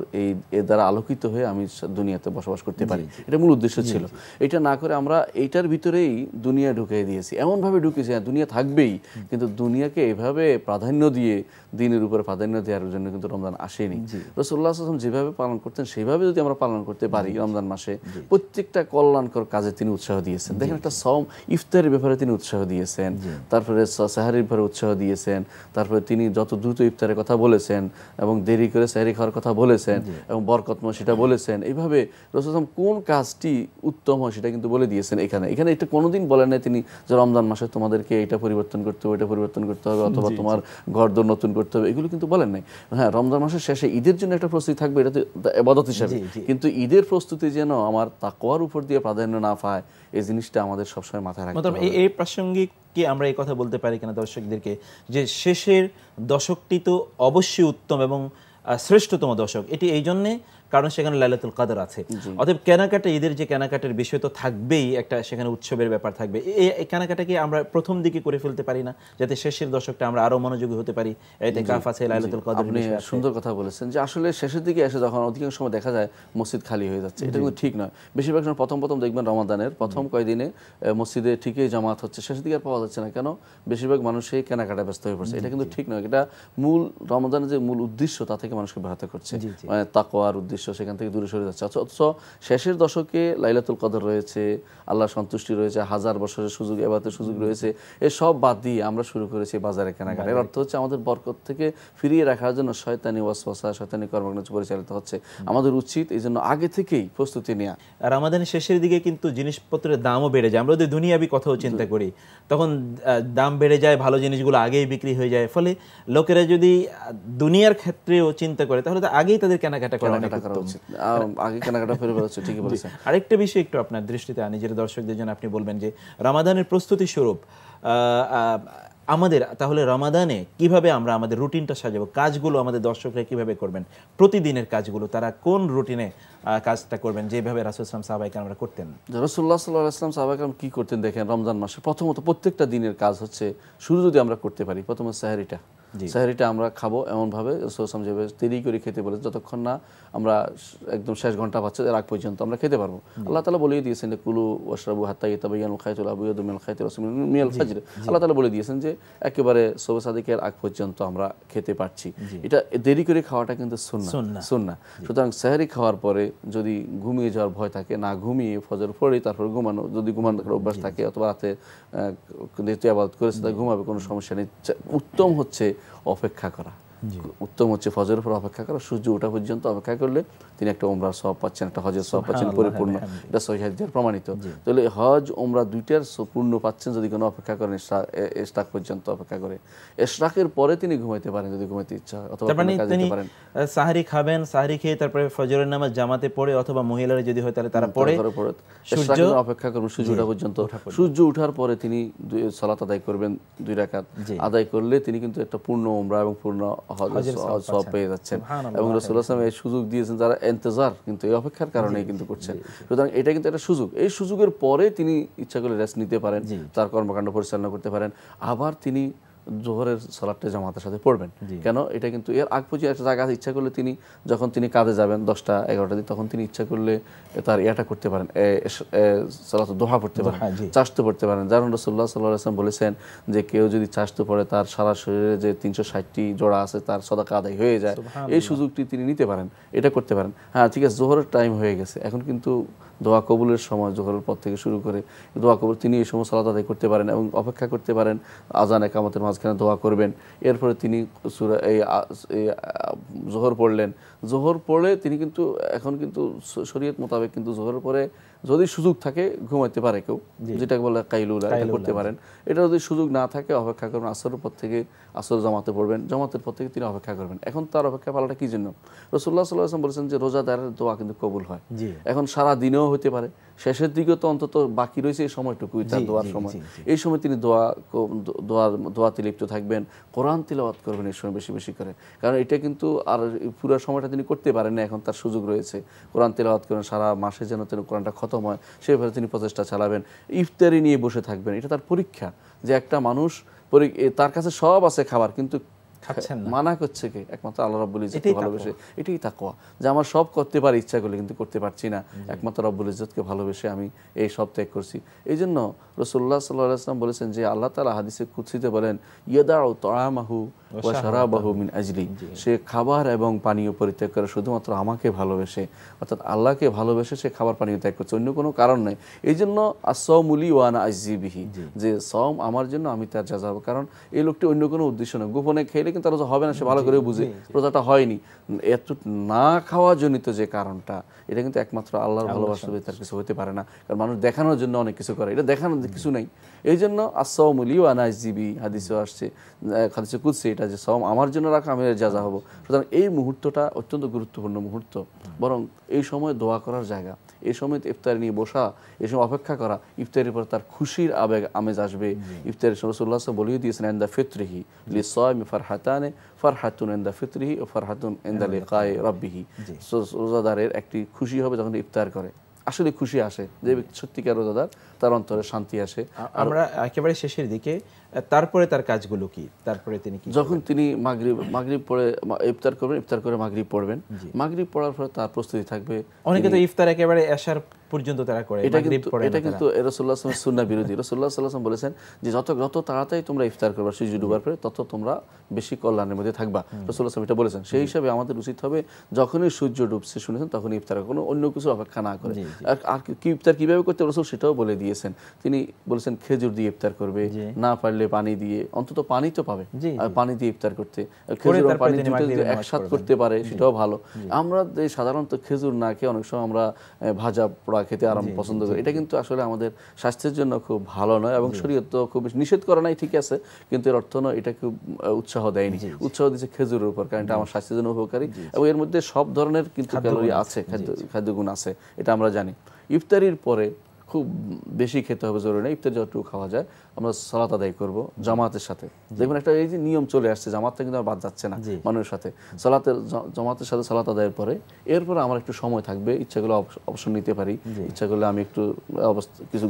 Speaker 6: এর দ্বারা আলোকিত হয়ে আমি দুনিয়াতে বসবাস করতে পারি। এটা মূল উদ্দেশ্য ছিল। এটা না করে আমরা এইটার ভিতরেই দুনিয়া ঢুকিয়ে দিয়েছি, এমনভাবে ঢুকিয়েছি দুনিয়া থাকবেই, কিন্তু দুনিয়াকে এভাবে প্রাধান্য দিয়ে দিনের উপরে প্রাধান্য দেওয়ার জন্য কিন্তু রমজান আসেনি। রাসূলুল্লাহ সাল্লাল্লাহু আলাইহি ওয়াসাল্লাম যেভাবে পালন করতেন সেইভাবে যদি আমরা পালন করতে পারি রমজান মাসে, প্রত্যেকটা কল্যাণকর কাজে তিনি উৎসাহ দিয়েছেন। দেখেন, একটা সওম ইফতারের ব্যাপারে তিনি উৎসাহ দিয়েছেন, তারপরে সাহারির ব্যাপারে উৎসাহ দিয়েছেন, তারপরে তিনি যত দ্রুত ইফতারের কথা বলেছেন এবং দেরি করে সাহারি খাওয়ার কথা বলেছেন এবং বরকতময় সেটা বলেছেন। এইভাবে রাসূল কোন কাজটি উত্তম হয় সেটা কিন্তু বলে দিয়েছেন। এখানে এটা কোনোদিন বলেন না তিনি যে রমজান মাসে তোমাদেরকে এটা পরিবর্তন করতে হবে, এটা পরিবর্তন করতে হবে, অথবা তোমার ঘরদোর নতুন করতে হবে, এগুলো কিন্তু বলেন নাই। হ্যাঁ, রমজান মাসের শেষে ঈদের জন্য একটা প্রস্তুতি থাকবে, এটা তো ইবাদত হিসাবে, কিন্তু ঈদের প্রস্তুতি যেন আমার তাকওয়ার উপর দিয়ে প্রাধান্য না পায়, এই জিনিসটা আমাদের সবসময় মাথায় রাখতে হবে।
Speaker 5: এই প্রাসঙ্গিক কি আমরা এই কথা বলতে পারি কিনা দর্শকদেরকে, যে শেষের দশকটি তো অবশ্যই উত্তম এবং শ্রেষ্ঠতম দশক, এটি এই জন্যে কারণ সেখানে লাইলাতুল কদর আছে। অতএব কেনাকাটা, ঈদের যে কেনাকাটার বিষয় তো থাকবেই, একটা সেখানে উৎসবের ব্যাপার থাকবে। এই কেনাকাটাকে আমরা প্রথম দিকে করে ফেলতে পারি না, যাতে শেষের দশকটা আমরা আরো মনোযোগী হতে পারি। ইতিকাফ আছে, লাইলাতুল কদর।
Speaker 6: আপনি সুন্দর কথা বলেছেন যে আসলে শেষের দিকে এসে যখন অধিকাংশ সময় দেখা যায় মসজিদ খালি হয়ে যাচ্ছে, এটা কিন্তু ঠিক নয়। বেশিরভাগ সময় প্রথম দেখবেন রমাদানের প্রথম কয়েকদিনে মসজিদে ঠিকই জামাত হচ্ছে, শেষের দিকে আর পাওয়া যাচ্ছে না। কেন? বেশিরভাগ মানুষই কেনাকাটা ব্যস্ত হয়ে পড়ছে। এটা কিন্তু ঠিক নয়। এটা মূল রমাদানের যে মূল উদ্দেশ্য তা থেকে মানুষকে ব্যাহত করছে, মানে তাকওয়ার উদ্দেশ্য সেখান থেকে দূরে সরে যাচ্ছে। অথচ শেষের দশকে লাইলাতুল কদর রয়েছে, আল্লাহর সন্তুষ্টি রয়েছে, 1000 বছরের সুযোগ, ইবাদতের সুযোগ রয়েছে। এসব বাদ দিয়ে আমরা শুরু করেছি বাজারে কেনাকাটা। এর অর্থ হচ্ছে আমাদের বরকত থেকে ফিরিয়ে রাখার জন্য শয়তানি ওয়াসওয়াসা, শয়তানি কর্মকাণ্ড পরিচালিত হচ্ছে। আমাদের উচিত এই জন্য আগে থেকেই প্রস্তুতি নেওয়া।
Speaker 5: রমাদানের শেষের দিকে কিন্তু জিনিসপত্রের দামও বেড়ে যায়। আমরা যদি দুনিয়াবি কথাও চিন্তা করি, তখন দাম বেড়ে যায়, ভালো জিনিসগুলো আগেই বিক্রি হয়ে যায়। ফলে লোকেরা যদি দুনিয়ার ক্ষেত্রেও চিন্তা করে, তাহলে তো আগেই তাদের কেনাকাটা করা উচিত।
Speaker 6: আগে কেনাকাটা ফেলে ফেলেছে, ঠিকই বলেছেন।
Speaker 5: আরেকটা বিষয় একটু আপনার দৃষ্টিতে আনি, যেটা দর্শকদের জন্য আপনি বলবেন যে রমাদানের প্রস্তুতি স্বরূপ আমাদের তাহলে রমাদানে কিভাবে আমরা আমাদের রুটিনটা সাজাবো, কাজগুলো আমাদের দর্শকরা কিভাবে করবেন, প্রতিদিনের কাজগুলো তারা কোন রুটিনে কাজটা করবেন, যেভাবে রাসূল সাল্লাল্লাহু আলাইহি ওয়াসাল্লাম সাহাবায়ে কেরামরা করতেন।
Speaker 6: রাসূলুল্লাহ সাল্লাল্লাহু আলাইহি ওয়াসাল্লাম সাহাবায়ে কেরাম কি করতেন দেখেন, রমজান মাসে প্রথমত প্রত্যেকটা দিনের কাজ হচ্ছে শুরু যদি আমরা করতে পারি, প্রথমে সাহরিটা আমরা খাবো এমনভাবে রাসূল সাল্লাল্লাহু আলাইহি ওয়াসাল্লাম যেভাবে দেরি করে খেতে বলেছে, যতক্ষণ না আমরা একদম শেষ ঘন্টা পাচ্ছে এর আগ পর্যন্ত আমরা খেতে পারবো। আল্লাহ তাআলা বলে দিয়েছেন যে কুলু ওয়াশরাবু হাত্তা ইয়াতাবায়ানাল খাইতুল আবয়াদু মিনাল খাইতির আসওয়াদি মিনাল ফাজর। আল্লাহ তাআলা বলে দিয়েছেন যে একেবারে সুবহ সাদিকের আগ পর্যন্ত আমরা খেতে পারছি। এটা দেরি করে খাওয়াটা কিন্তু সুন্নাহ। সুতরাং সাহরি খাওয়ার পরে যদি ঘুমিয়ে যাওয়ার ভয় থাকে, না ঘুমিয়ে ফজর পড়ে তারপর ঘুমানো, যদি ঘুমানোর অভ্যাস থাকে অথবা রাতে ইবাদত করেছে তা ঘুমাবে, কোনো সমস্যা নেই। উত্তম হচ্ছে অপেক্ষা করা, উত্তম হচ্ছে ফজরের পর অপেক্ষা করা, সূর্য ওঠা পর্যন্ত অপেক্ষা করলে তিনি একটা ওমরার সওয়াব পাচ্ছেন, একটা হজের সওয়াব পাচ্ছেন পরিপূর্ণ। এটা সহিহ হাদিসে প্রমাণিত। তাহলে হজ ওমরা দুইটার পূর্ণ পাচ্ছেন যদি কোনো অপেক্ষা করেন, ইশরাক পর্যন্ত অপেক্ষা করে। ইশরাকের পরে তিনি ঘুমাইতে পারেন যদি ঘুমাইতে ইচ্ছা হয়, অথবা কোনো কাজে যেতে পারেন।
Speaker 5: সাহরি খাবেন, সাহরি খেয়ে তারপরে ফজরের নামাজ জামাতে পড়ে, অথবা মহিলারা যদি হয় তাহলে তারা পড়ে
Speaker 6: ইশরাকের অপেক্ষা করবেন সূর্য ওঠা পর্যন্ত। সূর্য ওঠার পরে তিনি সালাত আদায় করবেন 2 রাকাত। আদায় করলে তিনি কিন্তু একটা পূর্ণ ওমরা এবং পূর্ণ হজের সওয়াব পেয়ে যাচ্ছেন। এবং রাসূলুল্লাহ সাল্লাল্লাহু আলাইহি ওয়াসাল্লাম এই সুযোগ দিয়েছেন যারা ইন্তজার, কিন্তু এই অপেক্ষার কারণেই কিন্তু করছেন। সুতরাং এটা কিন্তু একটা সুযোগ। এই সুযোগের পরে তিনি ইচ্ছা করলে রেস্ট নিতে পারেন, তার কর্মকাণ্ড পরিচালনা করতে পারেন। আবার তিনি জোহরের সালাতটা জামাতের সাথে পড়বেন। কেন? এটা কিন্তু এর আগ পর্যন্ত একটা জায়গা ইচ্ছা করলে তিনি যখন তিনি কাজে যাবেন 10টা-11টা দিন, তখন তিনি ইচ্ছা করলে তার ইয়াটা করতে পারেন, সালাতুদ দুহা পড়তে পারেন, চাশতো পড়তে পারেন। যেমন রাসূলুল্লাহ সাল্লাল্লাহু আলাইহি ওয়াসাল্লাম বলেছেন যে কেউ যদি চাশতো পড়ে তার সারা শরীরে যে 360টি জোড়া আছে তার সাদাকা আদায় হয়ে যায়। এই সুযোগটি তিনি নিতে পারেন, এটা করতে পারেন। হ্যাঁ, ঠিক আছে, জোহরের টাইম হয়ে গেছে, এখন কিন্তু দোয়া কবুলের সময় জোহরের পর থেকে শুরু করে দোয়া কবুল, তিনি এই সময় সালাত আদায় করতে পারেন এবং অপেক্ষা করতে পারেন আজান একামতের মাঝখানে দোয়া করবেন। এরপরে তিনি সূরা এই জোহর পড়লেন, জোহর পড়ে তিনি কিন্তু এখন কিন্তু শরীয়ত মোতাবেক কিন্তু জোহরের পরে যদি সুযোগ থাকে ঘুমাইতে পারে কেউ, যেটাকে বলে কাইলুলা, এটা করতে পারেন। এটা যদি সুযোগ না থাকে অপেক্ষা করবেন আসরের পর থেকে, আসর জামাতে পড়বেন, জামাতের পর থেকে তিনি অপেক্ষা করবেন। এখন তার অপেক্ষা পালাটা কি জন্য? রাসূলুল্লাহ সাল্লাল্লাহু আলাইহি ওয়াসাল্লাম বলেছেন যে রোজাদারের দোয়া কিন্তু কবুল হয়। এখন সারা দিনেও হতে পারে, শেষের দিকে তো অন্তত বাকি রয়েছে এই সময়টুকুই তার দোয়ার সময়। এই সময় তিনি দোয়াতে লিপ্ত থাকবেন, কোরআন তিলাওয়াত করবেন এই সময় বেশি বেশি করে, কারণ এটা কিন্তু আর পুরো সময়টা তিনি করতে পারেন না, এখন তার সুযোগ রয়েছে। কোরআন তিলাওয়াত করেন, সারা মাসে যেন তিনি কোরআনটা খতম হয় সেভাবে তিনি প্রচেষ্টা চালাবেন। ইফতারি নিয়ে বসে থাকবেন, এটা তার পরীক্ষা যে একটা মানুষ তার কাছে সব আছে খাবার কিন্তু মানা করছে কে? একমাত্র আল্লাহ রাব্বুল ইজ্জতকে ভালোবেসে। এটাই তাকওয়া, যে আমার সব করতে পারি ইচ্ছা করলে কিন্তু করতে পারছি না, একমাত্র রাব্বুল ইজ্জতকে ভালোবেসে আমি এই সব ত্যাগ করছি। এই জন্য রাসূলুল্লাহ সাল্লাল্লাহু আলাইহি ওয়াসাল্লাম বলেছেন যে আল্লাহ তাআলা হাদিসে কুদসিতে বলেন ইয়াদাউ তাআমাহু ওয়া শারাবাহু মিন আজলি, সে খাবার এবং পানীয় পরিত্যাগ করে শুধুমাত্র আমাকে ভালোবেসে, অর্থাৎ আল্লাহকে ভালোবেসে সে খাবার পানীয় ত্যাগ করছে, অন্য কোনো কারণ নেই। এই জন্য আস-সাওমু লি ওয়া আনা আজজি বিহি, যে সাওম আমার জন্য, আমি তার জাযা হব। কারণ এই লোকটি অন্য কোনো উদ্দেশ্য নয়, গোপনে খেলে কিন্তু রোজা হবে না, সে ভালো করে বুঝে রোজাটা হয়নি। এত না খাওয়া জনিত যে কারণটা, এটা কিন্তু একমাত্র আল্লাহর ভালোবাসা তার কিছু হতে পারে না, কারণ মানুষ দেখানোর জন্য অনেক কিছু করে, এটা দেখানোর কিছু নেই। এই জন্য আস-সাওমু লি ওয়া আনা আজজি বিহি হাদিসে আসছে, হাদিসে কুদসি এটা যে সাওম আমার জন্য রাখা, আমি জাযা হব। সুতরাং এই মুহূর্তটা অত্যন্ত গুরুত্বপূর্ণ মুহূর্ত, বরং এই সময় দোয়া করার জায়গা, এই সময় ইফতার নিয়ে বসা, এই সময় অপেক্ষা করা, ইফতারের পর তার খুশির আমেজ আসবে। ইফতারের রাসূলুল্লাহ সাল্লাল্লাহু আলাইহি ওয়াসাল্লাম বলেই দিয়েছেন ইনদা ফিতরিহি লিস-সাইমি ফারহাতানে, ফারহাতুন ইনদা ফিতরিহি ওয়া ফারহাতুন ইনদা লিকাই রাব্বিহি। রোজাদারের একটি খুশি হবে যখন ইফতার করে, আসলে খুশি আসে, যে সত্যিকার রোজাদার তার অন্তরে শান্তি আসে।
Speaker 5: আমরা একেবারে শেষের দিকে, তারপরে তার কাজগুলো কি? তারপরে তিনি কি,
Speaker 6: যখন তিনি মাগরিব পড়ে ইফতার করবেন, ইফতার করে মাগরিব পড়বেন, মাগরিব পড়ার পরে তার প্রস্তুতি থাকবে।
Speaker 5: অনেকে তো ইফতার একেবারে এশার পর্যন্ত তারা করে,
Speaker 6: এটা কিন্তু রাসূলুল্লাহ সাল্লাল্লাহু আলাইহি ওয়াসাল্লাম সুন্নাহ বিরোধী। রাসূলুল্লাহ সাল্লাল্লাহু আলাইহি ওয়াসাল্লাম বলেছেন যে যত তাড়াতাড়ি তোমরা ইফতার করবে সূর্য ডুবার পরে, তত তোমরা বেশি কল্যাণের মধ্যে থাকবা। রাসূলুল্লাহ সাল্লাল্লাহু আলাইহি ওয়াসাল্লাম এটা বলেছেন। সেই হিসাবে আমাদের উচিত হবে যখনই সূর্য ডুবছে শুনেছেন তখনই ইফতার, কোনো অন্য কিছু অপেক্ষা না করে। আর কি ইফতার কিভাবে করতে রাসূল সেটাও বলে দিয়েছেন। তিনি বলেছেন খেজুর দিয়ে ইফতার করবে, না পারলে পানি দিয়ে, অন্তত পানি তো পাবে, আর পানি দিয়ে ইফতার করতে, খেজুর আর পানি যদি একসাথে করতে পারে সেটাও ভালো। আমরা সাধারণত খেজুর না খেয়ে অনেক সময় আমরা ভাজা পোড়া খেতে পছন্দ করি, এটা কিন্তু আসলে আমাদের স্বাস্থ্যের জন্য খুব ভালো নয়, এবং শরীয়ত তো খুব নিষেধ করে নাই, ঠিক আছে, কিন্তু এর অর্থ নয় এটা খুব উৎসাহ দেয়নি। উৎসাহ দিচ্ছে খেজুরের উপর, কারণ এটা আমার স্বাস্থ্যের জন্য উপকারী এবং এর মধ্যে সব ধরনের কিন্তু ক্যালোরি আছে, খাদ্যগুণ আছে, এটা আমরা জানি। ইফতারির পরে খুব বেশি খেতে হবে জরুরি না, ইফতার যতটুকু খাওয়া যায় আমরা সালাত আদায় করব জামাতের সাথে। দেখুন একটা এই যে নিয়ম চলে আসছে, জামাতটা কিন্তু আর বাদ যাচ্ছে না মানুষের সাথে, জামাতের সাথে সালাত আদায়ের পরে এরপরে আমার একটু সময় থাকবে, ইচ্ছা করলে অবসর নিতে পারি, ইচ্ছা করলে আমি একটু কিছু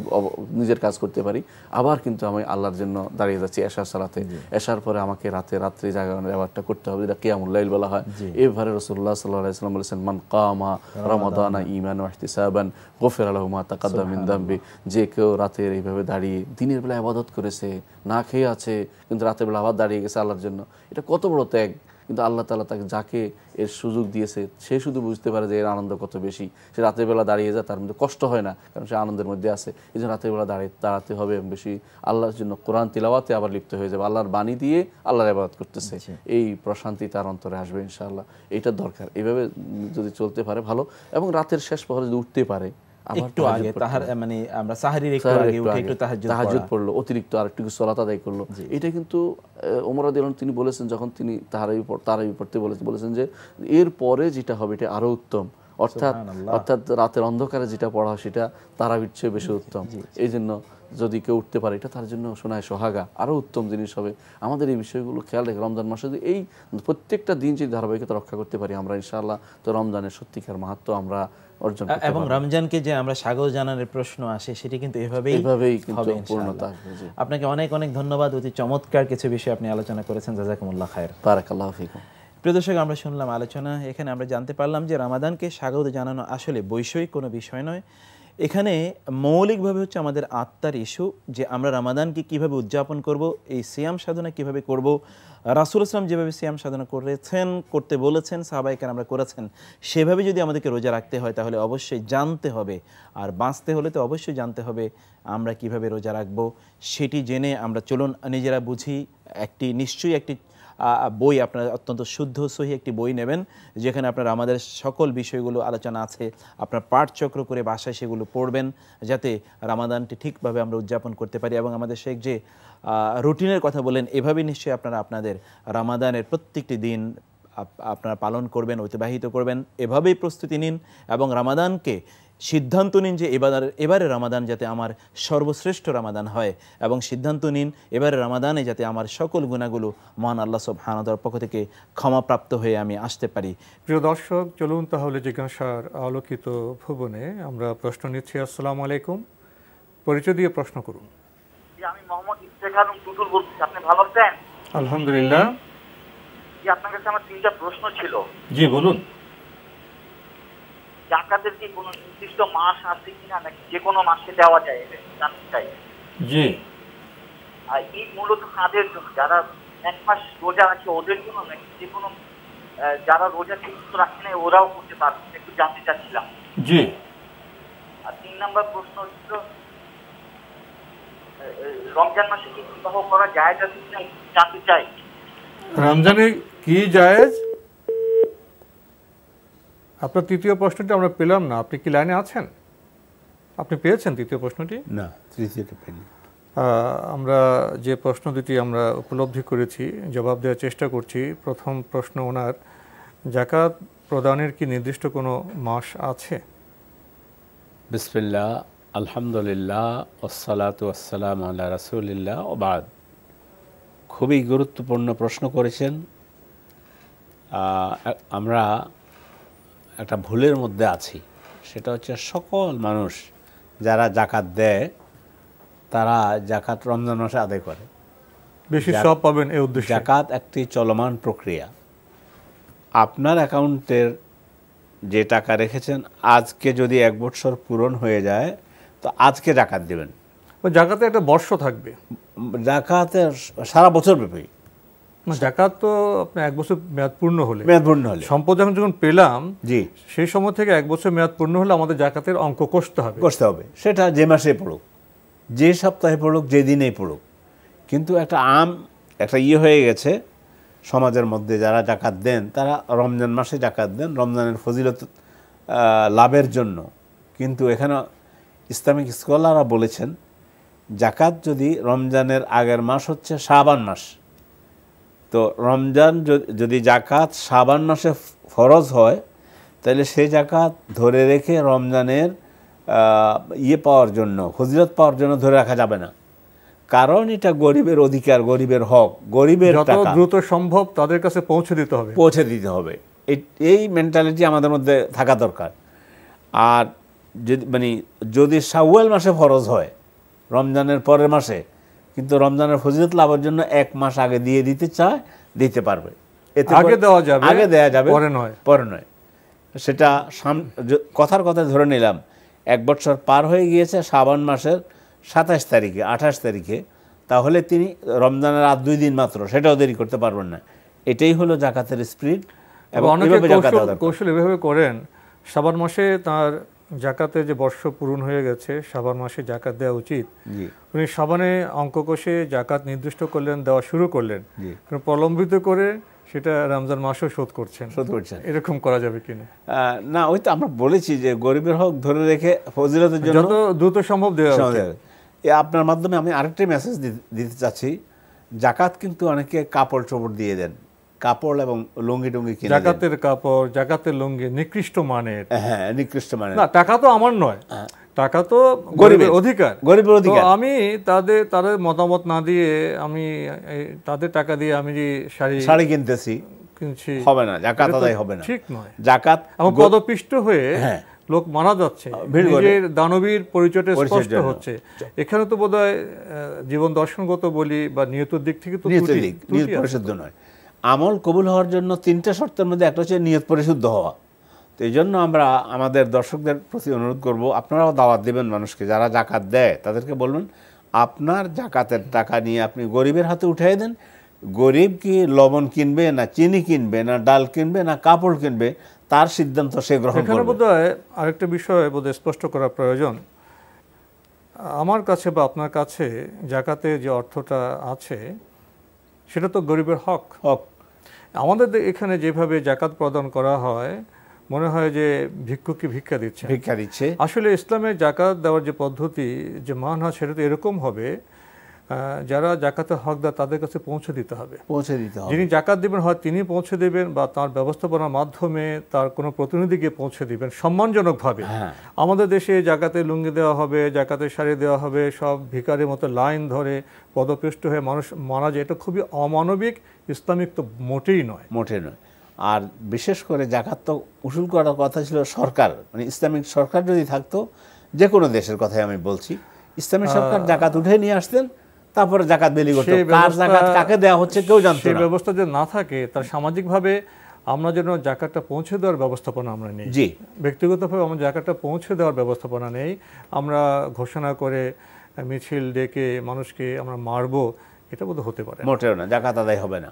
Speaker 6: নিজের কাজ করতে পারি, আবার কিন্তু আমি আল্লাহর জন্য দাঁড়িয়ে যাচ্ছি এশার সালাতে। এশার পরে আমাকে রাত্রে জাগানোর ব্যাপারটা করতে হবে, যেটা কিয়ামুল লাইল বলা হয়। এভাবে রাসূলুল্লাহ সাল্লাল্লাহু আলাইহি ওয়াসাল্লাম বলেছেন মান কামা রমাদানা ঈমানান ওয়া ইহতিসাবান গুফিরা লাহু মা তাকাদ্দাম মিন যামবি, যে কেউ রাতের এইভাবে দাঁড়িয়ে দিনের বেলা ইবাদত করেছে, না খেয়ে আছে, কিন্তু রাতের বেলা আবার দাঁড়িয়ে গেছে আল্লাহর জন্য, এটা কত বড় ত্যাগ। কিন্তু আল্লাহ তাআলা তাকে যাকে এর সুযোগ দিয়েছে সে শুধু বুঝতে পারে যে এর আনন্দ কত বেশি। সে রাতের বেলা দাঁড়িয়ে যায়, তার মধ্যে কষ্ট হয় না, কারণ সে আনন্দের মধ্যে আছে। এই জন্য রাতের বেলা দাঁড়াতে হবে, বেশি আল্লাহর জন্য কোরআন তিলাওয়াতে আবার লিপ্ত হয়ে যাবে, আল্লাহর বাণী দিয়ে আল্লাহর ইবাদত করতেছে, এই প্রশান্তি তার অন্তরে আসবে ইনশাআল্লাহ। এইটা দরকার, এইভাবে যদি চলতে পারে ভালো। এবং রাতের শেষ প্রহরে যদি উঠতে পারে,
Speaker 5: একটু আগে মানে আমরা সাহরির একটু আগে উঠে একটু তাহাজ্জুদ
Speaker 6: পড়লো, অতিরিক্ত আরেকটু সালাত আদায় করলো। এটা কিন্তু ওমর রাদিয়াল্লাহু আনহু তিনি বলেছেন, যখন তিনি তারাবি পড়তে বলেছেন যে এর পরে যেটা হবে এটা আরো উত্তম, অর্থাৎ রাতের অন্ধকারে যেটা পড়া হয় সেটা তারাবির চেয়ে বেশি উত্তম। এই জন্য যদি কেউ উঠতে পারে এটা তার জন্য শোনায় সোহাগা, আরো উত্তম জিনিস হবে। আমাদের এই বিষয়গুলো খেয়াল রেখে রমজান মাসে যদি এই প্রত্যেকটা দিন যদি ধারাবাহিকতা রক্ষা করতে পারি আমরা ইনশাআল্লাহ, তো রমজানের সত্যিকার মাহাত্ম্য আমরা অর্জন করতে পারব।
Speaker 5: এবং রমজানকে যে আমরা স্বাগত জানানোর প্রশ্ন আসে সেটি কিন্তু এভাবেই কিন্তু পূর্ণতা আসবে। আপনাকে অনেক অনেক ধন্যবাদ, অতি চমৎকার কিছু বিষয় আপনি আলোচনা করেছেন, জাযাকুমুল্লাহ খায়ের।
Speaker 6: বারাকাল্লাহু ফিকুম।
Speaker 5: প্রিয় দর্শক, আমরা শুনলাম আলোচনা, এখানে আমরা জানতে পারলাম যে রমাদানকে স্বাগত জানানো আসলে বৈষয়িক কোনো বিষয় নয়, এখানে মৌলিকভাবে হচ্ছে আমাদের আত্মার ইস্যু যে আমরা রমাদানকে কিভাবে উদযাপন করব, এই সিয়াম সাধনা কিভাবে করব। রাসূল ইসলাম যেভাবে সিয়াম সাধনা করেছেন, করতে বলেছেন, সাহাবায়ে কেরামরা করেছেন, সেভাবে যদি আমাদেরকে রোজা রাখতে হয় তাহলে অবশ্যই জানতে হবে, আর বাঁচতে হলে তো অবশ্যই জানতে হবে আমরা কিভাবে রোজা রাখবো। সেটি জেনে আমরা চলুন নিজেরা বুঝি। নিশ্চয়ই একটি বই আপনারা অত্যন্ত শুদ্ধ সহি একটি বই নেবেন, যেখানে আপনারা আমাদের সকল বিষয়গুলো আলোচনা আছে। আপনার পাঠচক্র করে বাসায় সেগুলো পড়বেন, যাতে রামাদানটি ঠিকভাবে আমরা উদযাপন করতে পারি। এবং আমাদের শেখ যে রুটিনের কথা বলেন, এভাবেই নিশ্চয়ই আপনারা আপনাদের রামাদানের প্রত্যেকটি দিন আপনারা পালন করবেন, অতিবাহিত করবেন। এভাবেই প্রস্তুতি নিন এবং রামাদানকে সিদ্ধান্ত নিন যে এবারে রামাদান যাতে আমার সর্বশ্রেষ্ঠ রামাদান হয়, এবং সিদ্ধান্ত নিন এবারে রামাদানে যাতে আমার সকল গুনাহগুলো মহান আল্লাহ সুবহানাহু ওয়া তাআলার পক্ষ থেকে ক্ষমাপ্রাপ্ত হয়ে আমি আসতে পারি।
Speaker 1: প্রিয় দর্শক, চলুন তাহলে জিজ্ঞাসার আলোকিত ভুবনে আমরা প্রশ্ন নিচ্ছি। আসসালামু আলাইকুম, পরিচয় দিয়ে প্রশ্ন করুন।
Speaker 7: আমি মোহাম্মদ ইফতেখার টুটুল বলছি, আপনি ভালো আছেন?
Speaker 1: আলহামদুলিল্লাহ।
Speaker 7: আপনার কাছে আমার 3টা প্রশ্ন ছিল।
Speaker 1: জি বলুন।
Speaker 7: জাকাতের কি কোনো নির্দিষ্ট মাস আছে কিনা, নাকি যে কোনো মাসে দেওয়া যায় জানতে চাই।
Speaker 1: জি।
Speaker 7: আর এই মূলত কাদের জন্য, যারা 1 মাস রোজা রাখে ওদের জন্য, নাকি যে কোনো যারা রোজা ঠিক রাখে না ওরাও করতে পারবে, একটু জানতে চাচ্ছিলাম।
Speaker 1: জি।
Speaker 7: আর 3 নম্বর প্রশ্ন হচ্ছে রমজান মাসে কি বিবাহ করা জায়েজ আছে কিনা জানতে চাই।
Speaker 1: রমজানে কি জায়েজ? আপনার তৃতীয় প্রশ্নটি আমরা পেলাম না, আপনি কি লাইনে আছেন? আপনি পেয়েছেন তৃতীয় প্রশ্নটি?
Speaker 6: না, তৃতীয়টা পেনি।
Speaker 1: আমরা যে প্রশ্ন দুটি আমরা উপলব্ধি করেছি, জবাব দেওয়ার চেষ্টা করছি। প্রথম প্রশ্ন ওনার, যাকাত প্রদানের কি নির্দিষ্ট কোনো মাস আছে?
Speaker 6: বিসমিল্লাহ, আলহামদুলিল্লাহ, ওয়াসসালাতু ওয়াসসালামু আলা রাসূলিল্লাহ ওয়া বাদ। খুবই গুরুত্বপূর্ণ প্রশ্ন করেছেন। আমরা একটা ভুলের মধ্যে আছি, সেটা হচ্ছে সকল মানুষ যারা জাকাত দেয় তারা জাকাত রমজান মাসে আদায় করে,
Speaker 1: বেশি সওয়াব পাবেন এই উদ্দেশ্যে।
Speaker 6: জাকাত একটি চলমান প্রক্রিয়া। আপনার অ্যাকাউন্টের যে টাকা রেখেছেন, আজকে যদি 1 বছর পূরণ হয়ে যায় তো আজকে জাকাত দেবেন।
Speaker 1: জাকাতে একটা বর্ষ থাকবে,
Speaker 6: জাকাতে সারা বছর ব্যাপী।
Speaker 1: জাকাত তো আপনার 1 বছর মেয়াদ পূর্ণ হলে, সম্পদ যখন পেলাম,
Speaker 6: জি,
Speaker 1: সেই সময় থেকে 1 বছর মেয়াদ পূর্ণ হলে আমাদের জাকাতের অঙ্ক কষতে হবে।
Speaker 6: সেটা যে মাসে পড়ুক, যে সপ্তাহে পড়ুক, যে দিনেই পড়ুক। কিন্তু একটা হয়ে গেছে সমাজের মধ্যে, যারা জাকাত দেন তারা রমজান মাসে জাকাত দেন রমজানের ফজিলত লাভের জন্য। কিন্তু এখানে ইসলামিক স্কলাররা বলেছেন, জাকাত যদি রমজানের আগের মাস হচ্ছে শাবান মাস, তো রমজান যদি জাকাত শাবান মাসে ফরজ হয়, তাহলে সেই জাকাত ধরে রেখে রমজানের পাওয়ার জন্য, ফজিলত পাওয়ার জন্য ধরে রাখা যাবে না। কারণ এটা গরিবের অধিকার, গরিবের হক, গরিবের টাকা,
Speaker 1: যত দ্রুত সম্ভব তাদের কাছে পৌঁছে দিতে হবে।
Speaker 6: এই মেন্টালিটি আমাদের মধ্যে থাকা দরকার। আর যদি শাওয়াল মাসে ফরজ হয় রমজানের পরের মাসে, কিন্তু রমজানের ফজিলত লাভের জন্য 1 মাস আগে দিয়ে দিতে চায়, দিতে পারবে।
Speaker 1: আগে দেওয়া যাবে,
Speaker 6: পরে নয়। সেটা কথার কথা ধরে নিলাম 1 বছর পার হয়ে গিয়েছে শাবান মাসের 27 তারিখে, 28 তারিখে, তাহলে তিনি রমজানের আর 2 দিন মাত্র, সেটাও দেরি করতে পারবেন না। এটাই হলো জাকাতের স্পিরিট।
Speaker 1: এবং অনেকে কৌশল এভাবে করেন, শাবান মাসে তার জাকাতের যে বর্ষ পূরণ হয়ে গেছে, শাবান মাসে জাকাত দেওয়া উচিত, উনি শাবানে অঙ্ক কষে জাকাত নির্দিষ্ট করলেন, দেওয়া শুরু করলেন, প্রলম্বিত করে সেটা রমজান মাসেও শোধ করছেন। এরকম করা যাবে কিনা?
Speaker 6: না, ওই তো আমরা বলেছি যে গরিবের হক ধরে রেখে ফজিলতের জন্য
Speaker 1: যত দ্রুত সম্ভব দেওয়া।
Speaker 6: আপনার মাধ্যমে আমি আরেকটা মেসেজ দিতে চাচ্ছি, জাকাত কিন্তু অনেকে কাপড় চোপড় দিয়ে দেন, কাপড় এবং লুঙ্গি টুঙ্গি কিনে।
Speaker 1: জাকাতের কাপড়, জাকাতের লুঙ্গি নিকৃষ্ট মানের।
Speaker 6: হ্যাঁ, নিকৃষ্ট মানের।
Speaker 1: না, টাকা তো আমার নয়, টাকা তো গরিবের অধিকার। আমি তাদের মতামত না দিয়ে, আমি তাদের টাকা দিয়ে আমি যে
Speaker 6: শাড়ি কিনছি, হবে না, জাকাত আদায় হবে না, ঠিক নয়। জাকাত
Speaker 1: এবং পদপিষ্ট হয়ে লোক মারা যাচ্ছে, নিজের দানবীর পরিচয়টা স্পষ্ট হচ্ছে। এখানে তো বোধহয় জীবন দর্শনগত বলি বা নিয়তের দিক থেকে তো
Speaker 6: নিয়ত পরিশুদ্ধ নয়। আমল কবুল হওয়ার জন্য 3টা শর্তের মধ্যে একটা হচ্ছে নিয়ত পরিশুদ্ধ হওয়া।
Speaker 8: তো এই জন্য আমরা আমাদের দর্শকদের প্রতি অনুরোধ করব, আপনারাও দাওয়াত দেবেন মানুষকে, যারা জাকাত দেয় তাদেরকে বলবেন আপনার জাকাতের টাকা নিয়ে আপনি গরিবের হাতে উঠিয়ে দেন। গরিব কি লবণ কিনবে না চিনি কিনবে না ডাল কিনবে না কাপড় কিনবে, তার সিদ্ধান্ত সে গ্রহণ
Speaker 1: এখানে
Speaker 8: করবে।
Speaker 1: বোধহয় আরেকটা বিষয় বোধহয় স্পষ্ট করা প্রয়োজন। আমার কাছে বা আপনার কাছে জাকাতে যে অর্থটা আছে সেটা তো গরিবের হক। আমাদের এখানে যেভাবে জাকাত প্রদান করা হয় মনে হয় যে ভিক্ষুককে ভিক্ষা দিচ্ছে। আসলে ইসলামের জাকাত দেওয়ার যে পদ্ধতি, যে মানহাজ, সেটা তো এরকম হবে যারা জাকাতের হকদার তাদের কাছে পৌঁছে দিতে হবে। যিনি জাকাত দেবেন হয় তিনি পৌঁছে দেবেন বা তার ব্যবস্থাপনার মাধ্যমে তার কোনো প্রতিনিধিকে পৌঁছে দিবেন সম্মানজনকভাবে। আমাদের দেশে জাকাতে লুঙ্গি দেওয়া হবে, জাকাতে শাড়ি দেওয়া হবে, সব ভিখারির মতো লাইন ধরে পদপিষ্ট হয়ে মানুষ মারা যায়। এটা খুবই অমানবিক, ইসলামিক তো মোটেই নয়।
Speaker 8: আর বিশেষ করে জাকাত তো উসুল করার কথা ছিল সরকার, মানে ইসলামিক সরকার যদি থাকতো, যে কোনো দেশের কথাই আমি বলছি, ইসলামিক সরকার জাকাত উঠে নিয়ে আসতেন, তারপরে জাকাত বিলি করতেন, কার জাকাত কাকে দেওয়া হচ্ছে কেউ জানতো না।
Speaker 1: সেই ব্যবস্থা যদি না থাকে, তার সামাজিকভাবে আমরা যেন জাকাতটা পৌঁছে দেওয়ার ব্যবস্থাপনা আমরা নেই। ব্যক্তিগতভাবে আমরা জাকাতটা পৌঁছে দেওয়ার ব্যবস্থাপনা নেই। আমরা ঘোষণা করে মিছিল ডেকে মানুষকে আমরা মারবো, এটা বোধহয় হতে পারে
Speaker 8: মোটেও না, জাকাত আদায় হবে না।